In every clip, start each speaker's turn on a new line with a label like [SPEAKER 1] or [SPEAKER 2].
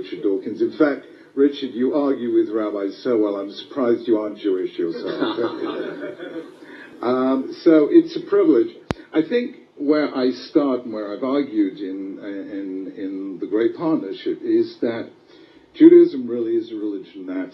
[SPEAKER 1] Richard Dawkins. In fact, Richard, you argue with rabbis so well, I'm surprised you aren't Jewish yourself. So it's a privilege. I think where I start and where I've argued in the Great Partnership is that Judaism really is a religion that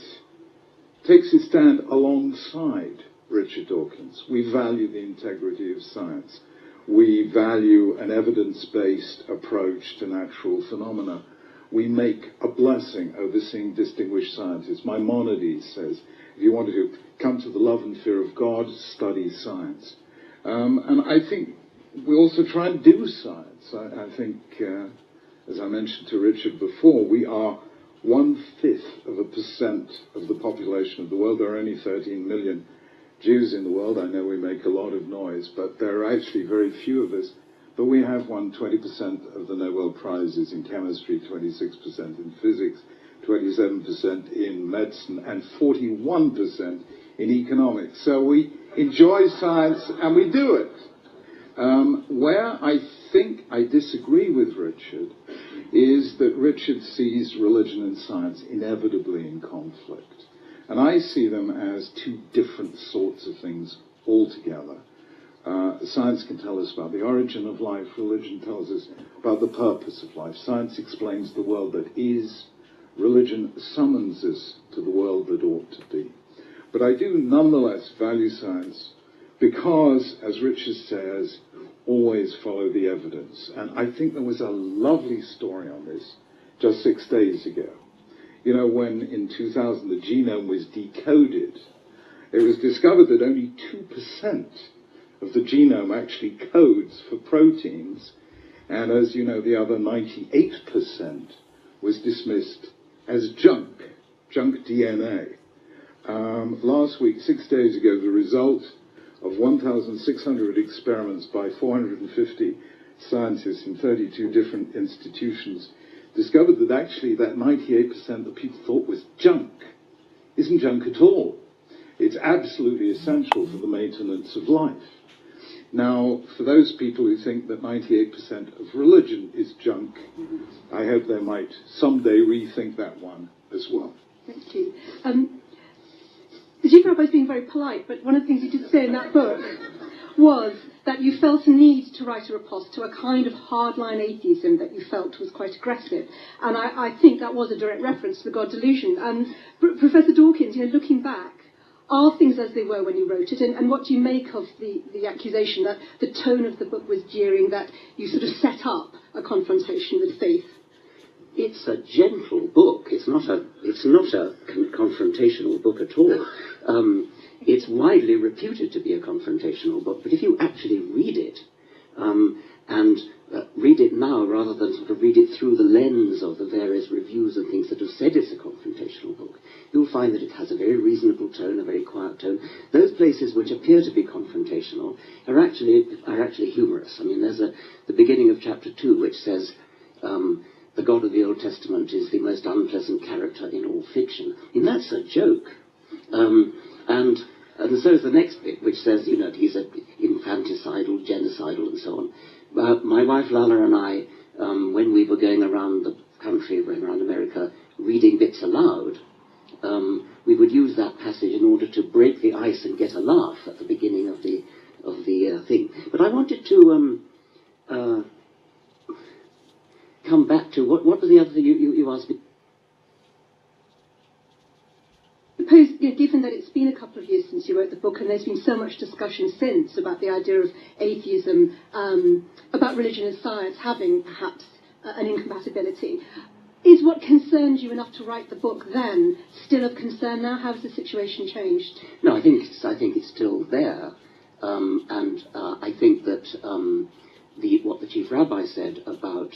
[SPEAKER 1] takes its stand alongside Richard Dawkins. We value the integrity of science. We value an evidence-based approach to natural phenomena. We make a blessing over seeing distinguished scientists. Maimonides says, if you want to come to the love and fear of God, study science. And I think we also try and do science. I think, as I mentioned to Richard before, we are 1/5% of the population of the world. There are only 13 million Jews in the world. I know we make a lot of noise, but there are actually very few of us. But we have won 20% of the Nobel Prizes in chemistry, 26% in physics, 27% in medicine, and 41% in economics. So we enjoy science and we do it. Where I think I disagree with Richard is that Richard sees religion and science inevitably in conflict. And I see them as two different sorts of things altogether. Science can tell us about the origin of life. Religion tells us about the purpose of life. Science explains the world that is. Religion summons us to the world that ought to be. But I do nonetheless value science because, as Richard says, always follow the evidence. And I think there was a lovely story on this just 6 days ago. You know, when in 2000 the genome was decoded, it was discovered that only 2% of the genome actually codes for proteins, and as you know, the other 98% was dismissed as junk DNA. Last week, 6 days ago, the result of 1,600 experiments by 450 scientists in 32 different institutions discovered that actually that 98% that people thought was junk isn't junk at all. It's absolutely essential for the maintenance of life. Now, for those people who think that 98% of religion is junk, I hope they might someday rethink that one as well.
[SPEAKER 2] Thank you. The Chief Rabbi's being very polite, but one of the things you did say in that book was that you felt a need to write a riposte to a kind of hardline atheism that you felt was quite aggressive. And I think that was a direct reference to the God delusion. And Professor Dawkins, you know, looking back, are things as they were when you wrote it? And what do you make of the accusation that the tone of the book was jeering, that you sort of set up a confrontation with faith?
[SPEAKER 3] It's a gentle book. It's not a confrontational book at all. It's widely reputed to be a confrontational book, but if you actually read it, and read it now rather than sort of read it through the lens of the various reviews and things that have said it's a confrontational book, you'll find that it has a very reasonable tone, a very quiet tone. Those places which appear to be confrontational are actually humorous. I mean, there's the beginning of chapter 2, which says, the God of the Old Testament is the most unpleasant character in all fiction. I mean, that's a joke. And so is the next bit, which says, you know, he's infanticidal, genocidal, and so on. My wife Lala and I, when we were going around the country, going around America, reading bits aloud, we would use that passage in order to break the ice and get a laugh at the beginning of the thing. But I wanted to come back to what was the other thing you asked me?
[SPEAKER 2] Suppose, you know, given that it's been a couple of years since you wrote the book, and there's been so much discussion since about the idea of atheism, about religion and science having perhaps an incompatibility, is what concerned you enough to write the book then still of concern now? How has the situation changed?
[SPEAKER 3] No, I think it's still there, and I think that what the Chief Rabbi said about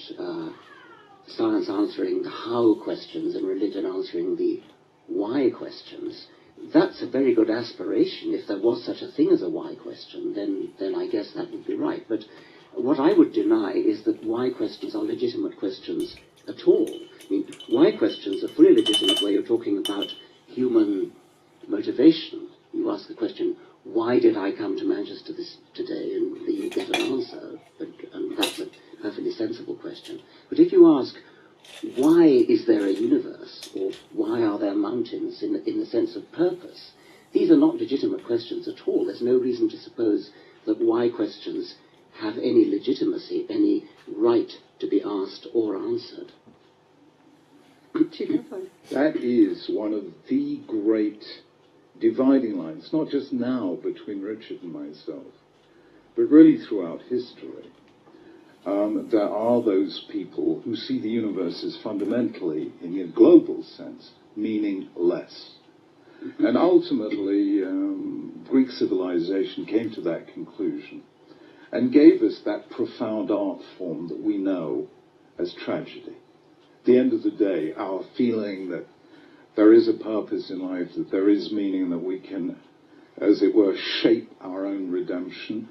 [SPEAKER 3] science answering the how questions and religion answering the why questions, that's a very good aspiration. If there was such a thing as a why question, then I guess that would be right. But what I would deny is that why questions are legitimate questions at all. I mean, why questions are fully legitimate where you're talking about human motivation. You ask the question, why did I come to Manchester today? And you get an answer, and that's a perfectly sensible question. But if you ask, why is there a universe, or why are there mountains in the sense of purpose? These are not legitimate questions at all. There's no reason to suppose that why questions have any legitimacy, any right to be asked or answered.
[SPEAKER 1] That is one of the great dividing lines, not just now between Richard and myself, but really throughout history. There are those people who see the universe as fundamentally, in a global sense, meaningless. And ultimately, Greek civilization came to that conclusion and gave us that profound art form that we know as tragedy. At the end of the day, our feeling that there is a purpose in life, that there is meaning, that we can, as it were, shape our own redemption,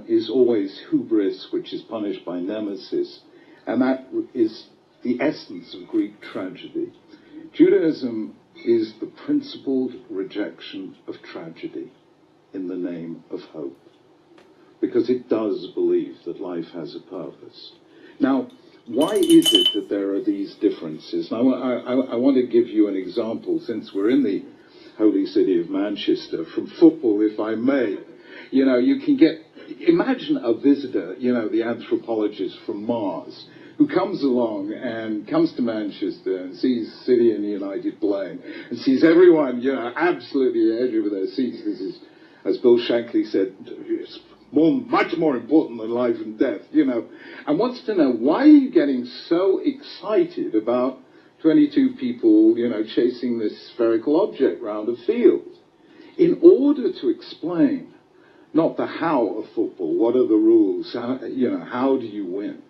[SPEAKER 1] is always hubris, which is punished by nemesis. And that is the essence of Greek tragedy. Judaism is the principled rejection of tragedy in the name of hope, because it does believe that life has a purpose. Now, why is it that there are these differences? Now, I want to give you an example, since we're in the holy city of Manchester, from football, if I may. You know, you can imagine a visitor, you know, the anthropologist from Mars, who comes along and comes to Manchester and sees City and United playing, and sees everyone, you know, absolutely edge over their seats. This is, as Bill Shankly said, much more important than life and death, you know, and wants to know, why are you getting so excited about 22 people, you know, chasing this spherical object round a field? In order to explain not the how of football, what are the rules, how do you win,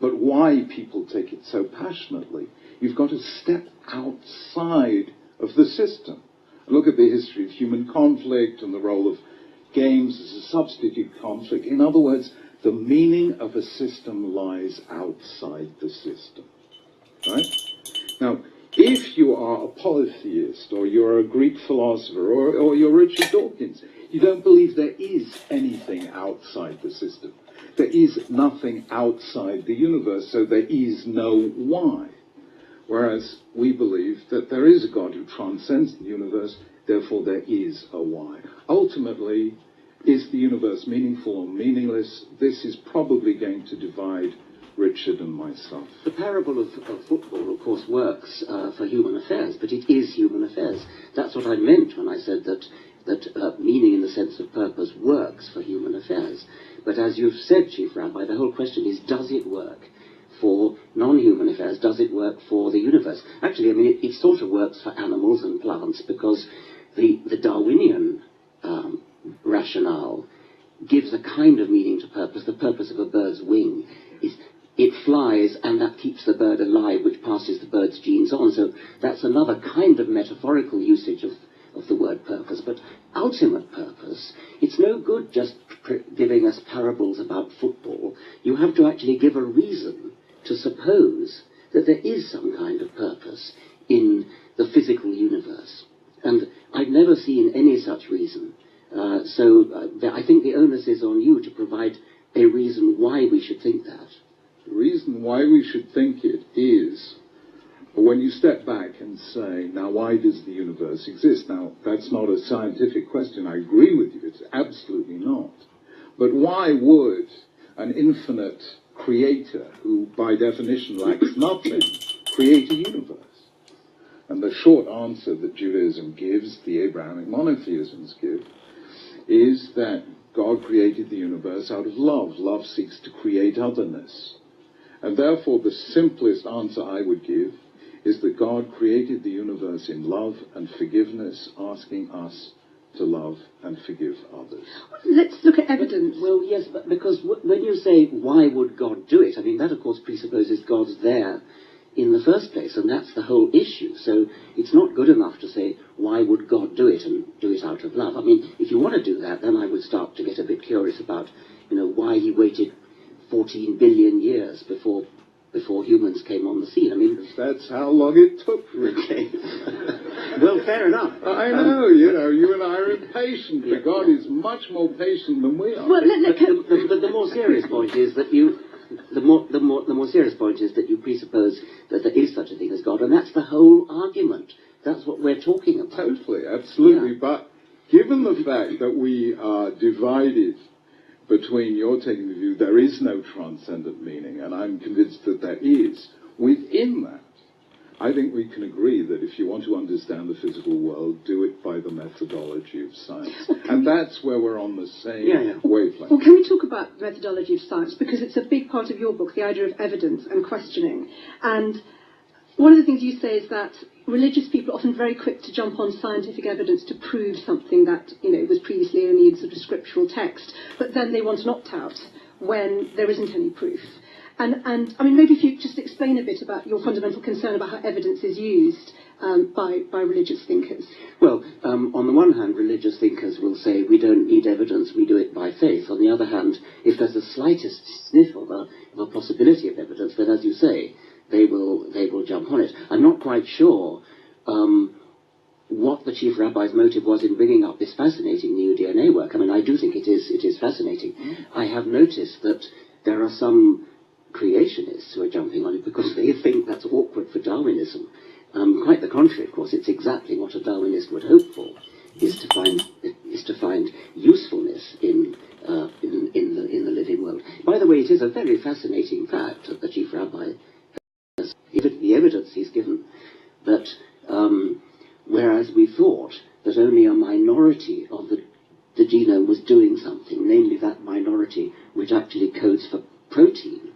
[SPEAKER 1] but why people take it so passionately, you've got to step outside of the system. Look at the history of human conflict and the role of games as a substitute conflict. In other words, the meaning of a system lies outside the system. Right? Now, if you are a polytheist, or you're a Greek philosopher, or you're Richard Dawkins, you don't believe there is anything outside the system. There is nothing outside the universe, so there is no why. Whereas we believe that there is a God who transcends the universe, therefore there is a why. Ultimately, is the universe meaningful or meaningless? This is probably going to divide Richard and myself.
[SPEAKER 3] The parable of football, of course, works for human affairs, but it is human affairs. That's what I meant when I said that meaning in the sense of purpose works for human affairs. But as you've said, Chief Rabbi, the whole question is, does it work for non-human affairs? Does it work for the universe? Actually, I mean, it sort of works for animals and plants, because the Darwinian rationale gives a kind of meaning to purpose. The purpose of a bird's wing is it flies, and that keeps the bird alive, which passes the bird's genes on. So that's another kind of metaphorical usage of the word purpose. But ultimate purpose, it's no good just giving us parables about football. You have to actually give a reason to suppose that there is some kind of purpose in the physical universe. And I've never seen any such reason. I think the onus is on you to provide a reason why we should think that.
[SPEAKER 1] The reason why we should think it is, when you step back and say, now, why does the universe exist? Now, that's not a scientific question. I agree with you. It's absolutely not. But why would an infinite creator, who by definition lacks nothing, create a universe? And the short answer that Judaism gives, the Abrahamic monotheisms give, is that God created the universe out of love. Love seeks to create otherness. And therefore, the simplest answer I would give is that God created the universe in love and forgiveness, asking us to love and forgive others.
[SPEAKER 2] Let's look at evidence.
[SPEAKER 3] Well, yes, but because when you say, why would God do it, I mean, that, of course, presupposes God's there in the first place, and that's the whole issue. So it's not good enough to say, why would God do it, and do it out of love? I mean, if you want to do that, then I would start to get a bit curious about, why he waited 14 billion years before humans came on the scene. I mean,
[SPEAKER 1] that's how long it took,
[SPEAKER 3] okay. Well, fair enough.
[SPEAKER 1] I know, you and I are impatient, but God is much more patient than we are.
[SPEAKER 2] Well,
[SPEAKER 3] but the more serious point is that the more serious point is that you presuppose that there is such a thing as God, and that's the whole argument. That's what we're talking about.
[SPEAKER 1] Totally, absolutely.
[SPEAKER 3] Yeah.
[SPEAKER 1] But given the fact that we are divided between your taking the view there is no transcendent meaning, and I'm convinced that there is, within that, I think we can agree that if you want to understand the physical world, do it by the methodology of science. And that's where we're on the same wavelength.
[SPEAKER 2] Well, can we talk about the methodology of science? Because it's a big part of your book, the idea of evidence and questioning. And one of the things you say is that religious people are often very quick to jump on scientific evidence to prove something that, was previously only in sort of scriptural text, but then they want an opt-out when there isn't any proof. And I mean, maybe if you just explain a bit about your fundamental concern about how evidence is used by religious thinkers.
[SPEAKER 3] Well, on the one hand, religious thinkers will say we don't need evidence, we do it by faith. On the other hand, if there's the slightest sniff of a possibility of evidence, then, as you say, they will jump on it. I'm not quite sure what the chief rabbi's motive was in bringing up this fascinating new DNA work. I mean, I do think it is fascinating. I have noticed that there are some creationists who are jumping on it because they think that's awkward for Darwinism. Quite the contrary, of course. It's exactly what a Darwinist would hope for, is to find usefulness in the living world. By the way, it is a very fascinating fact that the chief rabbi has, the evidence he's given, that whereas we thought that only a minority of the genome was doing something, namely that minority which actually codes for protein,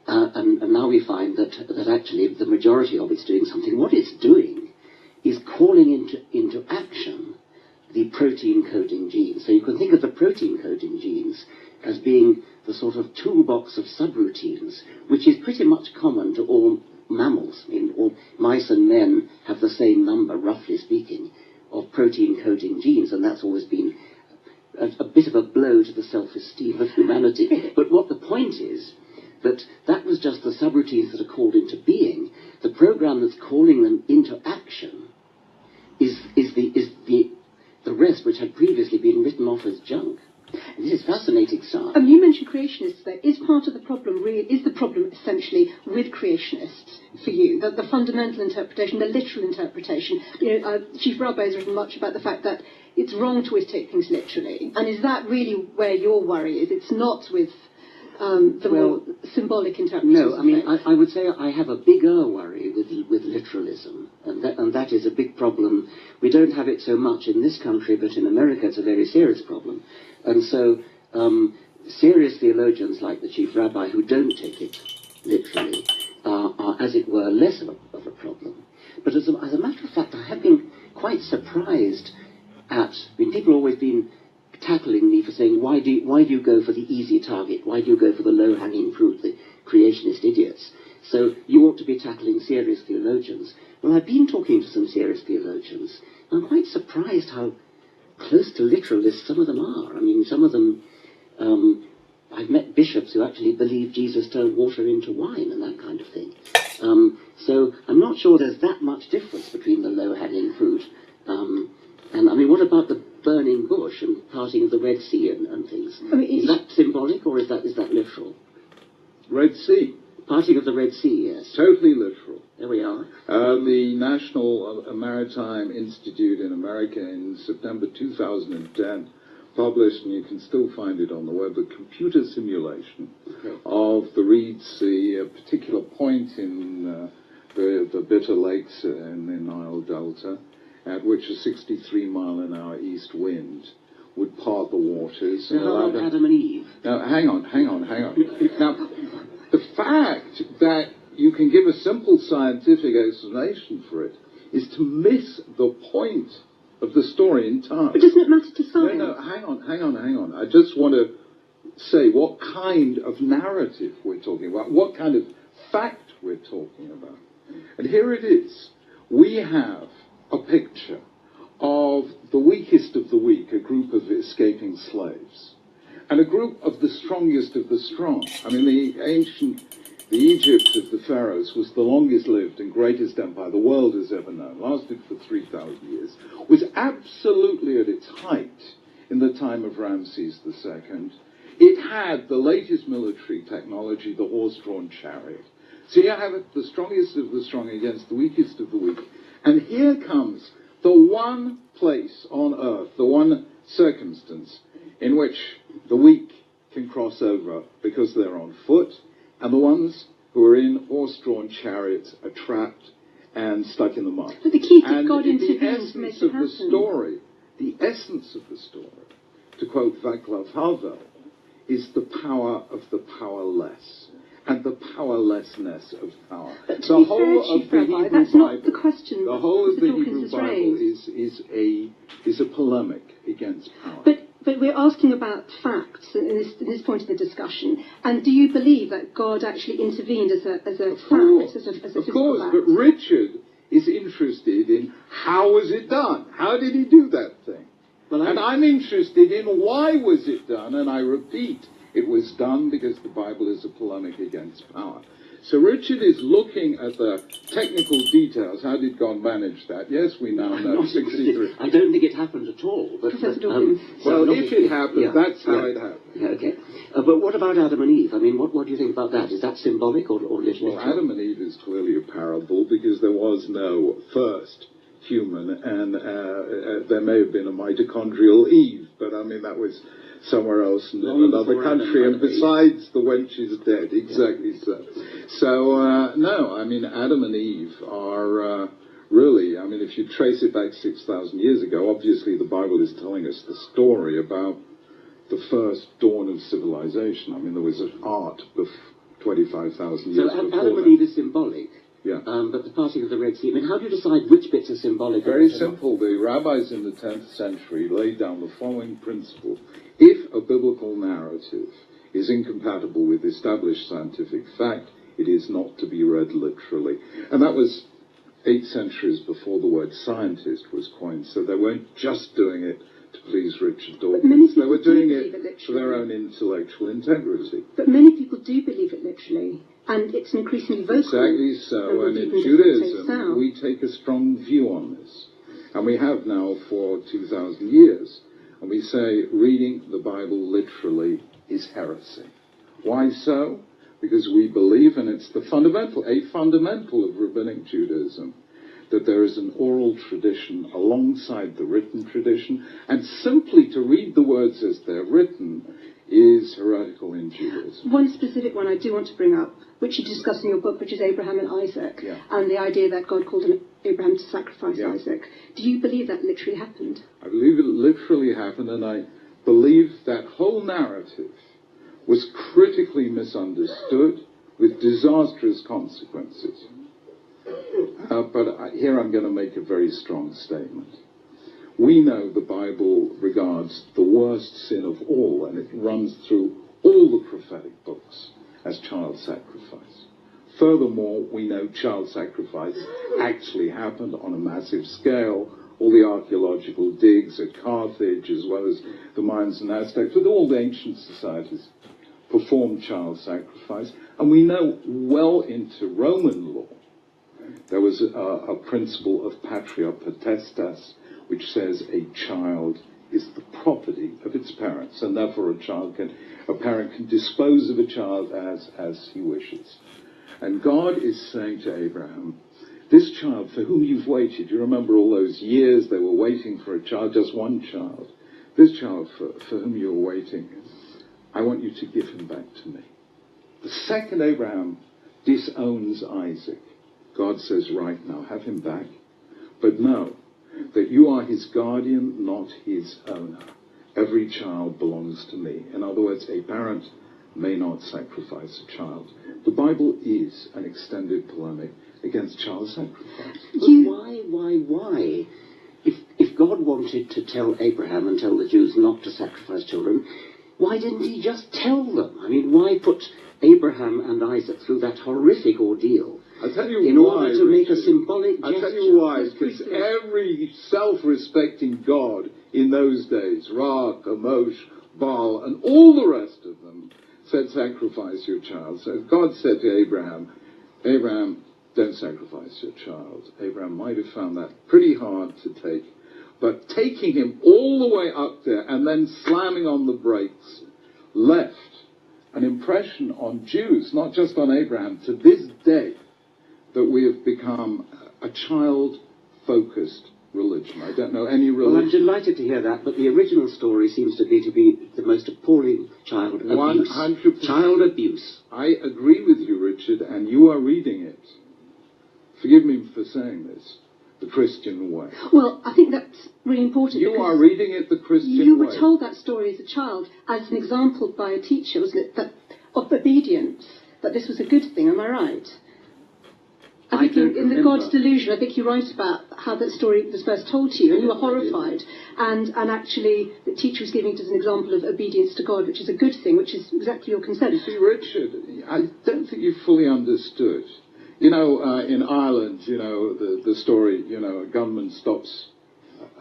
[SPEAKER 3] and now we find that actually the majority of it's doing something. What it's doing is calling into action the protein coding genes. So you can think of the protein coding genes as being the sort of toolbox of subroutines, which is pretty much common to all mammals. I mean, all mice and men have the same number, roughly speaking, of protein coding genes, and that's always been a bit of a blow to the self-esteem of humanity. But what the point is, that was just the subroutines that are called into being. The program that's calling them into action is the rest, which had previously been written off as junk. And this is fascinating stuff.
[SPEAKER 2] You mentioned creationists there. Is part of the problem is the problem essentially with creationists for you? The fundamental interpretation, the literal interpretation. Chief Rabbi has written much about the fact that it's wrong to always take things literally. And is that really where your worry is? It's not with the more symbolic interpretation.
[SPEAKER 3] No, I mean, I would say I have a bigger worry with literalism, and that is a big problem. We don't have it so much in this country, but in America it's a very serious problem. And so serious theologians like the chief rabbi who don't take it literally are, as it were, less of a problem. But as a matter of fact, I have been quite surprised people have always been tackling me for saying, why do you go for the easy target? Why do you go for the low-hanging fruit, the creationist idiots? So you ought to be tackling serious theologians. Well, I've been talking to some serious theologians. I'm quite surprised how close to literalists some of them are. I mean, some of them, I've met bishops who actually believe Jesus turned water into wine and that kind of thing. So I'm not sure there's that much difference between the low-hanging fruit. And I mean, what about the burning bush and parting of the Red Sea and things? I mean, is that symbolic or is that literal?
[SPEAKER 1] Red Sea.
[SPEAKER 3] Parting of the Red Sea, yes.
[SPEAKER 1] Totally literal.
[SPEAKER 3] There we are.
[SPEAKER 1] The National Maritime Institute in America in September 2010 published, and you can still find it on the web, a computer simulation of the Red Sea, a particular point in the Bitter Lakes in the Nile Delta, at which a 63-mile-an-hour east wind would part the waters.
[SPEAKER 3] So how about Adam and Eve?
[SPEAKER 1] Now, hang on. Now, the fact that you can give a simple scientific explanation for it is to miss the point of the story in time.
[SPEAKER 2] But doesn't it matter to science?
[SPEAKER 1] No, hang on. I just want to say what kind of narrative we're talking about, what kind of fact we're talking about. And here it is. We have a picture of the weakest of the weak, a group of escaping slaves, and a group of the strongest of the strong. I mean, the Egypt of the pharaohs was the longest lived and greatest empire the world has ever known, lasted for 3,000 years, was absolutely at its height in the time of Ramses II. It had the latest military technology, the horse-drawn chariot. So you have the strongest of the strong against the weakest of the weak. And here comes the one place on earth, the one circumstance in which the weak can cross over because they're on foot, and the ones who are in horse-drawn chariots are trapped and stuck in the mud.
[SPEAKER 2] But the key is that
[SPEAKER 1] And
[SPEAKER 2] God intervened
[SPEAKER 1] the
[SPEAKER 2] to make
[SPEAKER 1] essence
[SPEAKER 2] it
[SPEAKER 1] of the
[SPEAKER 2] happen.
[SPEAKER 1] story, the essence of the story, to quote Václav Havel, is the power of the powerless and the powerlessness of power.
[SPEAKER 2] But to
[SPEAKER 1] The
[SPEAKER 2] be
[SPEAKER 1] whole
[SPEAKER 2] fair,
[SPEAKER 1] of
[SPEAKER 2] Chief
[SPEAKER 1] the
[SPEAKER 2] Rabbi,
[SPEAKER 1] Hebrew
[SPEAKER 2] that's not
[SPEAKER 1] Bible,
[SPEAKER 2] the question
[SPEAKER 1] the whole of
[SPEAKER 2] Mr.
[SPEAKER 1] the
[SPEAKER 2] Dawkins
[SPEAKER 1] Hebrew
[SPEAKER 2] has
[SPEAKER 1] Bible
[SPEAKER 2] raised.
[SPEAKER 1] is a polemic against power.
[SPEAKER 2] But we're asking about facts in this point of the discussion. And do you believe that God actually intervened as a fact, as a
[SPEAKER 1] Of
[SPEAKER 2] physical
[SPEAKER 1] course,
[SPEAKER 2] fact?
[SPEAKER 1] but Richard is interested in how was it done? How did he do that thing? And I'm interested in why was it done, and I repeat, it was done because the Bible is a polemic against power. So Richard is looking at the technical details. How did God manage that? Yes, we now know. 63.
[SPEAKER 3] I don't think it happened at all. But,
[SPEAKER 2] Professor Dawkins.
[SPEAKER 1] Well, if it happened,
[SPEAKER 3] yeah,
[SPEAKER 1] that's how
[SPEAKER 3] yeah.
[SPEAKER 1] it happened.
[SPEAKER 3] Yeah, okay. But what about Adam and Eve? I mean, what do you think about that? Is that symbolic or literally?
[SPEAKER 1] Well, Adam and Eve is clearly a parable because there was no first human, and there may have been a mitochondrial Eve, but I mean that was somewhere else in another country, and besides, the wench is dead. Exactly so. So, no, I mean, Adam and Eve are really, I mean, if you trace it back 6,000 years ago, obviously the Bible is telling us the story about the first dawn of civilization. I mean, there was an art of 25,000 years
[SPEAKER 3] so
[SPEAKER 1] before
[SPEAKER 3] Adam and Eve is symbolic.
[SPEAKER 1] Yeah.
[SPEAKER 3] But the parting of the Red Sea, I mean, how do you decide which bits are symbolic?
[SPEAKER 1] Very simple. The rabbis in the 10th century laid down the following principle. If a biblical narrative is incompatible with established scientific fact, it is not to be read literally. And that was 8 centuries before the word scientist was coined, so they weren't just doing it to please Richard Dawkins. They were doing it for their own intellectual integrity.
[SPEAKER 2] But many people do believe it literally, and it's an increasingly vocal.
[SPEAKER 1] Exactly so,
[SPEAKER 2] number of
[SPEAKER 1] and in
[SPEAKER 2] people in different
[SPEAKER 1] Judaism,
[SPEAKER 2] states now.
[SPEAKER 1] we take a strong view on this. And we have now for 2,000 years. And we say reading the Bible literally is heresy. Why so? Because we believe, and it's a fundamental of rabbinic Judaism, that there is an oral tradition alongside the written tradition, and simply to read the words as they're written is heretical in Judaism.
[SPEAKER 2] One specific one I do want to bring up, which you discuss in your book, which is Abraham and Isaac,
[SPEAKER 1] Yeah.
[SPEAKER 2] and the idea that God called Abraham to sacrifice
[SPEAKER 1] Yeah.
[SPEAKER 2] Isaac. Do you believe that literally happened?
[SPEAKER 1] I believe it literally happened, and I believe that whole narrative was critically misunderstood with disastrous consequences. But here I'm going to make a very strong statement. We know the Bible regards the worst sin of all, and it runs through all the prophetic books, as child sacrifice. Furthermore, we know child sacrifice actually happened on a massive scale. All the archaeological digs at Carthage, as well as the Mayans and Aztecs, with all the ancient societies, performed child sacrifice. And we know well into Roman law, there was a principle of patria potestas, which says a child is the property of its parents, and therefore a parent can dispose of a child as he wishes. And God is saying to Abraham, this child for whom you've waited, you remember all those years they were waiting for a child, just one child, this child for whom you were waiting, I want you to give him back to me. The second Abraham disowns Isaac, God says, right now, have him back, but know that you are his guardian, not his owner. Every child belongs to me. In other words, a parent may not sacrifice a child. The Bible is an extended polemic against child sacrifice.
[SPEAKER 3] But why? If God wanted to tell Abraham and tell the Jews not to sacrifice children, why didn't he just tell them? I mean, why put Abraham and Isaac through that horrific ordeal?
[SPEAKER 1] I'll tell you
[SPEAKER 3] in
[SPEAKER 1] why,
[SPEAKER 3] order to make a
[SPEAKER 1] Richard.
[SPEAKER 3] symbolic gesture?
[SPEAKER 1] I'll tell you why, because every self-respecting God in those days, Ra, Chemosh, Baal, and all the rest of them, said, sacrifice your child. So God said to Abraham, don't sacrifice your child. Abraham might have found that pretty hard to take. But taking him all the way up there and then slamming on the brakes left an impression on Jews, not just on Abraham, to this day, that we have become a child-focused religion. I don't know any religion.
[SPEAKER 3] Well, I'm delighted to hear that, but the original story seems to be the most appalling child abuse.
[SPEAKER 1] 100%.
[SPEAKER 3] Child abuse.
[SPEAKER 1] I agree with you, Richard, and you are reading it. Forgive me for saying this. The Christian way.
[SPEAKER 2] Well, I think that's really important.
[SPEAKER 1] You are reading it the Christian way.
[SPEAKER 2] You were told that story as a child, as an example by a teacher, wasn't it, that, of obedience, that this was a good thing, am I right? I think in the God's Delusion, I think you write about how that story was first told to you, and you were horrified, and actually the teacher was giving it as an example of obedience to God, which is a good thing, which is exactly your concern.
[SPEAKER 1] You see, Richard, I don't think you fully understood. You know, in Ireland, you know, the story, you know, a gunman stops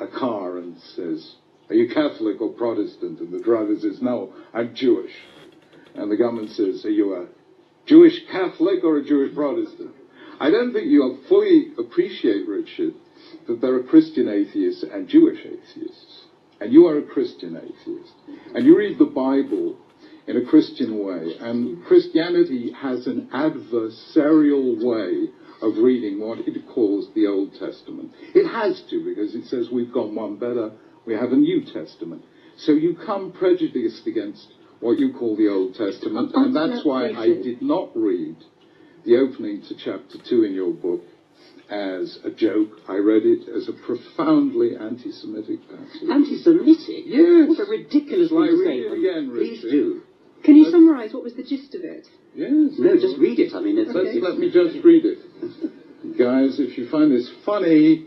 [SPEAKER 1] a car and says, "Are you Catholic or Protestant?" And the driver says, "No, I'm Jewish." And the gunman says, "Are you a Jewish Catholic or a Jewish Protestant?" I don't think you fully appreciate, Richard, that there are Christian atheists and Jewish atheists. And you are a Christian atheist. And you read the Bible in a Christian way, and Christianity has an adversarial way of reading what it calls the Old Testament. It has to, because it says we've got one better, we have a New Testament. So you come prejudiced against what you call the Old Testament, and that's why I did not read the opening to chapter 2 in your book as a joke. I read it as a profoundly anti-Semitic passage.
[SPEAKER 3] Anti-Semitic?
[SPEAKER 1] Yes.
[SPEAKER 3] What a ridiculous thing to say.
[SPEAKER 1] Read it again, Richard.
[SPEAKER 3] Please do.
[SPEAKER 2] Can you summarise what was the gist of it?
[SPEAKER 1] Yes.
[SPEAKER 3] No, just read it. I mean, it's...
[SPEAKER 2] Okay.
[SPEAKER 1] Let me just read it. Guys, if you find this funny...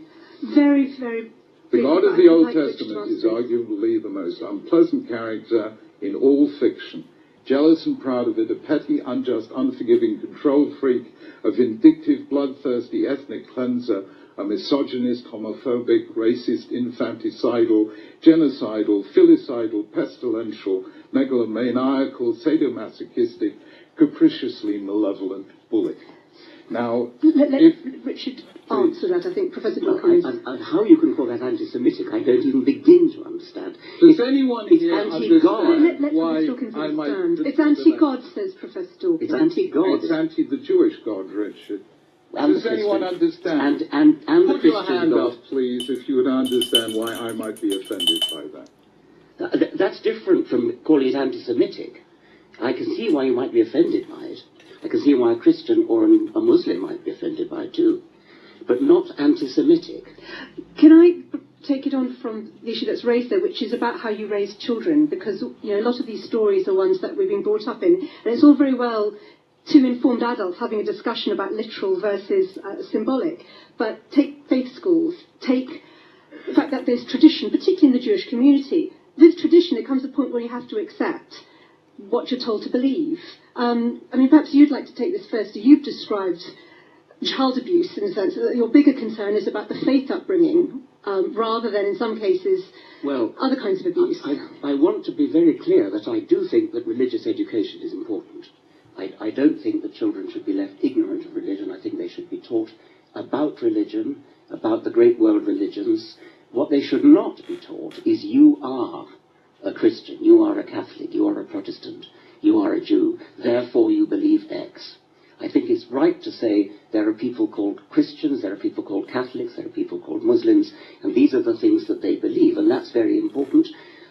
[SPEAKER 2] Very, very...
[SPEAKER 1] The God of the Old Testament is arguably the most unpleasant character in all fiction. Jealous and proud of it, a petty, unjust, unforgiving control freak, a vindictive, bloodthirsty ethnic cleanser, a misogynist, homophobic, racist, infanticidal, genocidal, filicidal, pestilential, megalomaniacal, sadomasochistic, capriciously malevolent bully. Now,
[SPEAKER 2] let Richard answer that, I think, Professor Dawkins.
[SPEAKER 3] And how you can call that anti-Semitic, I don't even begin to understand.
[SPEAKER 1] Does anyone here understand
[SPEAKER 2] let
[SPEAKER 1] why
[SPEAKER 2] Professor Dawkins
[SPEAKER 1] I might...
[SPEAKER 2] understand. It's anti-God, says Professor Dawkins.
[SPEAKER 3] It's anti-God.
[SPEAKER 1] It's anti the Jewish God, Richard.
[SPEAKER 3] And
[SPEAKER 1] Does anyone understand?
[SPEAKER 3] And the
[SPEAKER 1] Put your
[SPEAKER 3] Christian
[SPEAKER 1] hand
[SPEAKER 3] God.
[SPEAKER 1] up, please, if you would understand why I might be offended by that.
[SPEAKER 3] That's different from calling it anti-Semitic. I can see why you might be offended by it. I can see why a Christian or a Muslim might be offended by it too. But not anti-Semitic.
[SPEAKER 2] Can I take it on from the issue that's raised there, which is about how you raise children? Because, you know, a lot of these stories are ones that we've been brought up in. And it's all very well two informed adults having a discussion about literal versus symbolic. But take faith schools, take the fact that there's tradition, particularly in the Jewish community. With tradition, it comes to a point where you have to accept what you're told to believe. I mean, perhaps you'd like to take this first. You've described child abuse in a sense that your bigger concern is about the faith upbringing rather than, in some cases, other kinds of abuse.
[SPEAKER 3] I want to be very clear that I do think that religious education is important. I don't think that children should be left ignorant of religion. I think they should be taught about religion, about the great world religions. What they should not be taught is you are a Christian, you are a Catholic, you are a Protestant, you are a Jew, therefore you believe X. I think it's right to say there are people called Christians, there are people called Catholics, there are people called Muslims, and these are the things that they believe, and that's very important.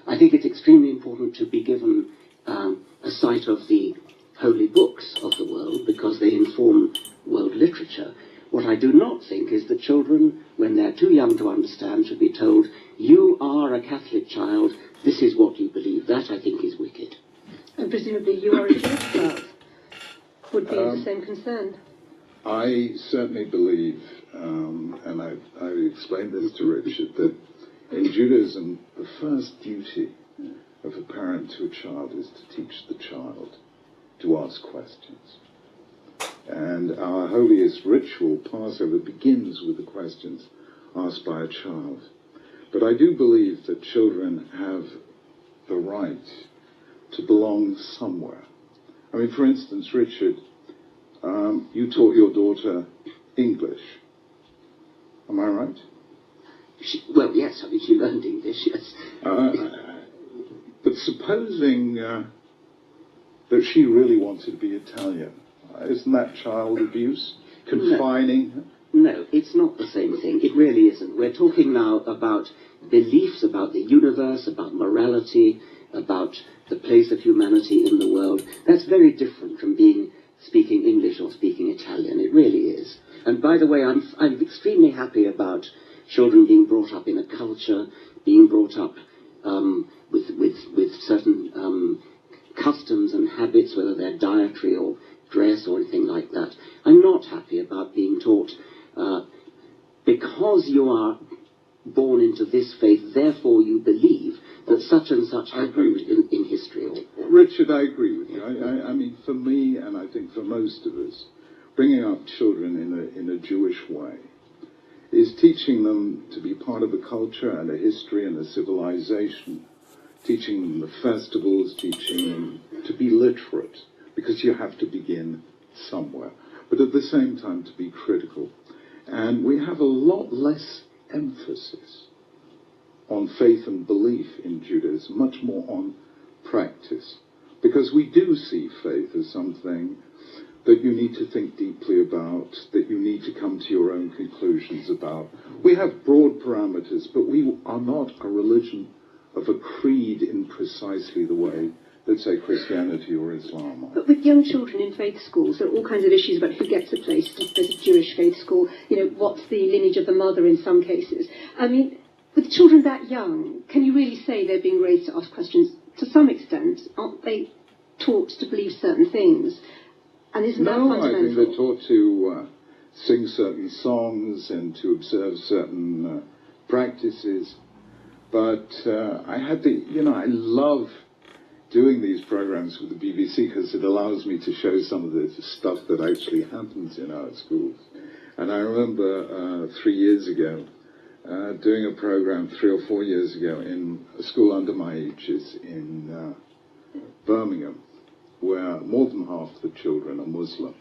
[SPEAKER 3] I think it's extremely important to be given a sight of the holy books of the world, because they inform world literature. What I do not think is that children, when they're too young to understand, should be told, you are a Catholic child, this is what you believe. That, I think, is wicked.
[SPEAKER 2] And presumably you are a Jewish child. Would be the same concern.
[SPEAKER 1] I certainly believe, and I've explained this to Richard, that in Judaism, the first duty of a parent to a child is to teach the child to ask questions. And our holiest ritual, Passover, begins with the questions asked by a child. But I do believe that children have the right to belong somewhere. I mean, for instance, Richard, you taught your daughter English. Am I right?
[SPEAKER 3] Well, yes, I mean, she learned English, yes.
[SPEAKER 1] But supposing that she really wanted to be Italian. Isn't that child abuse? Confining?
[SPEAKER 3] No, it's not the same thing. It really isn't. We're talking now about beliefs about the universe, about morality, about the place of humanity in the world. That's very different from speaking English or speaking Italian. It really is. And by the way, I'm extremely happy about children being brought up in a culture, being brought up with certain customs and habits, whether they're dietary or dress or anything like that. I'm not happy about being taught because you are born into this faith, therefore you believe that such and such happened in history.
[SPEAKER 1] Richard, I agree with you. I mean, for me, and I think for most of us, bringing up children in a Jewish way is teaching them to be part of a culture and a history and a civilization, teaching them the festivals, teaching them to be literate, because you have to begin somewhere, but at the same time to be critical. And we have a lot less emphasis on faith and belief in Judaism, much more on practice, because we do see faith as something that you need to think deeply about, that you need to come to your own conclusions about. We have broad parameters, but we are not a religion of a creed in precisely the way that, say, Christianity or Islam are.
[SPEAKER 2] But with young children in faith schools, there are all kinds of issues about who gets a place. If there's a Jewish faith school, what's the lineage of the mother in some cases. I mean, with children that young, can you really say they're being raised to ask questions? To some extent, aren't they taught to believe certain things? And isn't that fundamental?
[SPEAKER 1] No, I think they're taught to sing certain songs and to observe certain practices. But I love doing these programs with the BBC because it allows me to show some of the stuff that actually happens in our schools. And I remember 3 years ago doing a program 3 or 4 years ago in a school under my ages in Birmingham, where more than half the children are Muslim.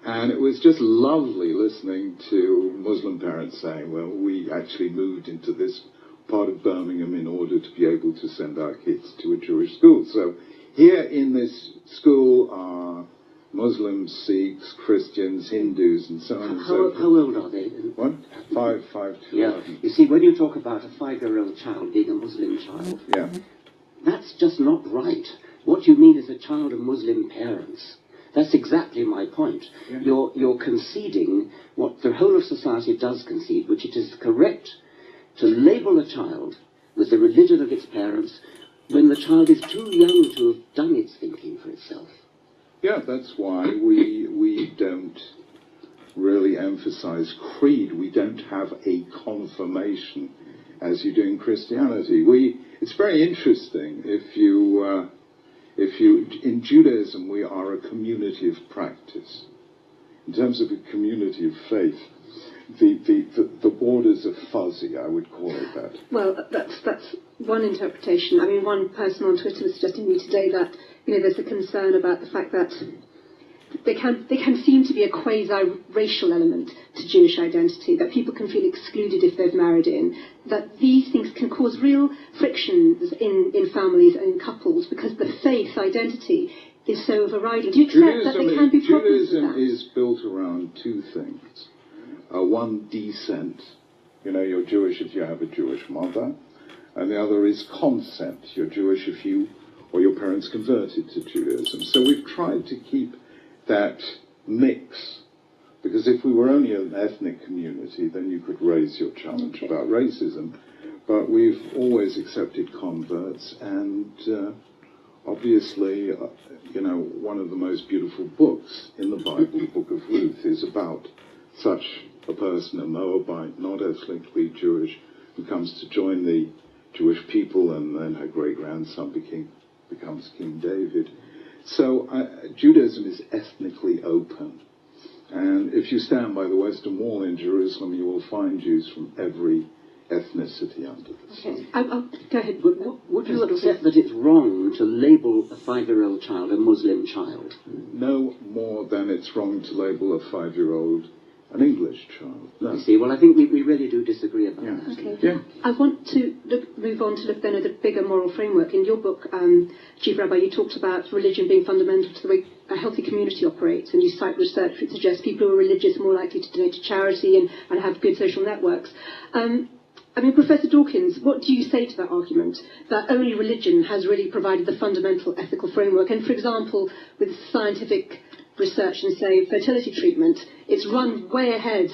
[SPEAKER 1] And it was just lovely listening to Muslim parents saying, well, we actually moved into this part of Birmingham in order to be able to send our kids to a Jewish school. So here in this school are Muslims, Sikhs, Christians, Hindus, and so on and so forth.
[SPEAKER 3] How old are they?
[SPEAKER 1] What? 5 to 11.
[SPEAKER 3] You see, when you talk about a 5-year-old child being a Muslim child,
[SPEAKER 1] Yeah.
[SPEAKER 3] that's just not right. What you mean is a child of Muslim parents. That's exactly my point.
[SPEAKER 1] Yeah.
[SPEAKER 3] You're conceding what the whole of society does concede, which it is correct to label a child with the religion of its parents when the child is too young to have done its thinking for itself.
[SPEAKER 1] Yeah, that's why we don't really emphasize creed. We don't have a confirmation as you do in Christianity. It's very interesting if you in Judaism we are a community of practice. In terms of a community of faith, the borders are fuzzy, I would call it that.
[SPEAKER 2] Well, that's one interpretation. I mean, one person on Twitter was suggesting to me today that there's a concern about the fact that there can seem to be a quasi-racial element to Jewish identity, that people can feel excluded if they've married in, that these things can cause real frictions in families and in couples because the faith identity is so overriding. Do you accept that there can be problems with that?
[SPEAKER 1] Judaism is built around two things. One, descent. You're Jewish if you have a Jewish mother. And the other is consent. You're Jewish if you or your parents converted to Judaism. So we've tried to keep that mix. Because if we were only an ethnic community, then you could raise your challenge about racism. But we've always accepted converts. And obviously, one of the most beautiful books in the Bible, the Book of Ruth, is about such a person, a Moabite, not ethnically Jewish, who comes to join the Jewish people, and then her great-grandson becomes King David. So Judaism is ethnically open. And if you stand by the Western Wall in Jerusalem, you will find Jews from every ethnicity under the sun.
[SPEAKER 2] Okay. Go ahead.
[SPEAKER 3] Would you accept that it's wrong to label a 5-year-old child a Muslim child?
[SPEAKER 1] No more than it's wrong to label a 5-year-old an English child. No.
[SPEAKER 3] You see, well, I think we really do disagree about that.
[SPEAKER 2] Okay.
[SPEAKER 1] Yeah.
[SPEAKER 2] I want to move on to look then at the bigger moral framework. In your book, Chief Rabbi, you talked about religion being fundamental to the way a healthy community operates, and you cite research which suggests people who are religious are more likely to donate to charity and have good social networks. I mean, Professor Dawkins, what do you say to that argument, that only religion has really provided the fundamental ethical framework? And for example, with scientific research and, say, fertility treatment, it's run way ahead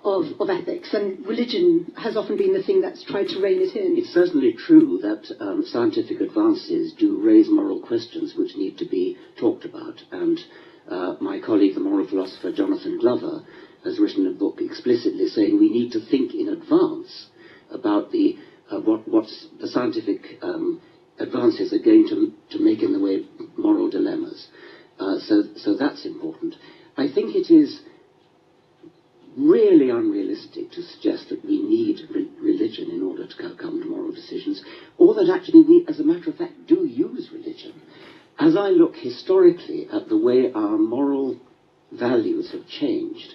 [SPEAKER 2] of ethics, and religion has often been the thing that's tried to rein it in.
[SPEAKER 3] It's certainly true that scientific advances do raise moral questions which need to be talked about, and my colleague, the moral philosopher Jonathan Glover, has written a book explicitly saying we need to think in advance about what the scientific advances are going to make in the way of moral dilemmas. So that's important. I think it is really unrealistic to suggest that we need religion in order to come to moral decisions, or that actually we, as a matter of fact, do use religion. As I look historically at the way our moral values have changed,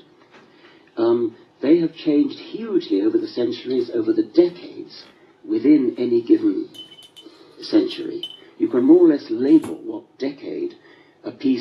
[SPEAKER 3] they have changed hugely over the centuries, over the decades, within any given century. You can more or less label what decade a piece